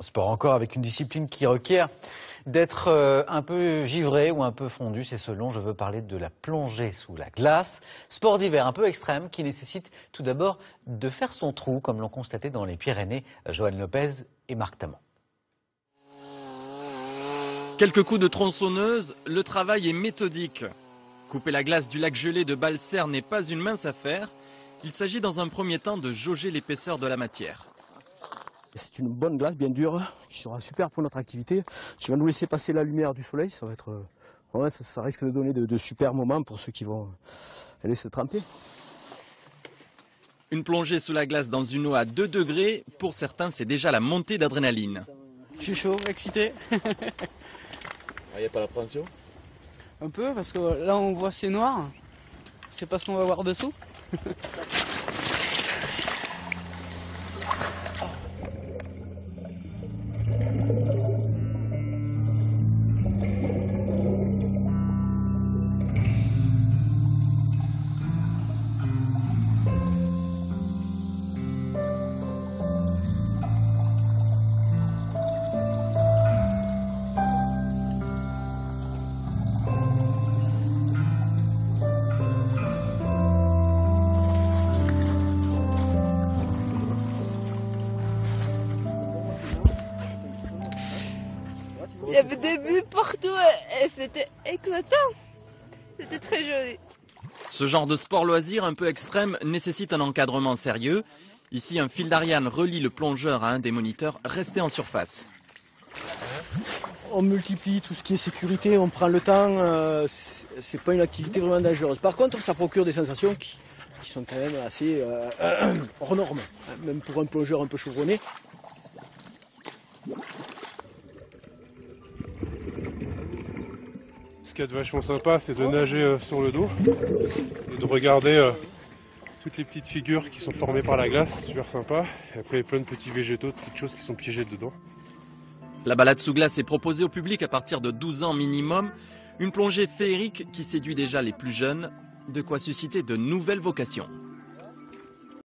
Sport encore avec une discipline qui requiert d'être un peu givré ou un peu fondu, c'est selon. Je veux parler de la plongée sous la glace. Sport d'hiver un peu extrême qui nécessite tout d'abord de faire son trou, comme l'ont constaté dans les Pyrénées Johan Lopez et Marc Tamon. Quelques coups de tronçonneuse, le travail est méthodique. Couper la glace du lac gelé de Balser n'est pas une mince affaire. Il s'agit dans un premier temps de jauger l'épaisseur de la matière. C'est une bonne glace, bien dure, qui sera super pour notre activité. Tu vas nous laisser passer la lumière du soleil, ça va être, ça risque de donner de super moments pour ceux qui vont aller se tremper. Une plongée sous la glace dans une eau à 2 degrés, pour certains c'est déjà la montée d'adrénaline. Je suis chaud, excité. Il n'y a pas l'appréhension? Un peu, parce que là on voit c'est noir. C'est pas ce qu'on va voir dessous. Il y avait des bulles partout et c'était éclatant. C'était très joli. Ce genre de sport loisir un peu extrême nécessite un encadrement sérieux. Ici, un fil d'Ariane relie le plongeur à un des moniteurs restés en surface. On multiplie tout ce qui est sécurité, on prend le temps, c'est pas une activité vraiment dangereuse. Par contre, ça procure des sensations qui sont quand même assez hors normes, même pour un plongeur un peu chevronné. Ce qui est vachement sympa, c'est de nager sur le dos et de regarder toutes les petites figures qui sont formées par la glace, c'est super sympa. Et après, il y a plein de petits végétaux, de petites choses qui sont piégées dedans. La balade sous glace est proposée au public à partir de 12 ans minimum. Une plongée féerique qui séduit déjà les plus jeunes, de quoi susciter de nouvelles vocations.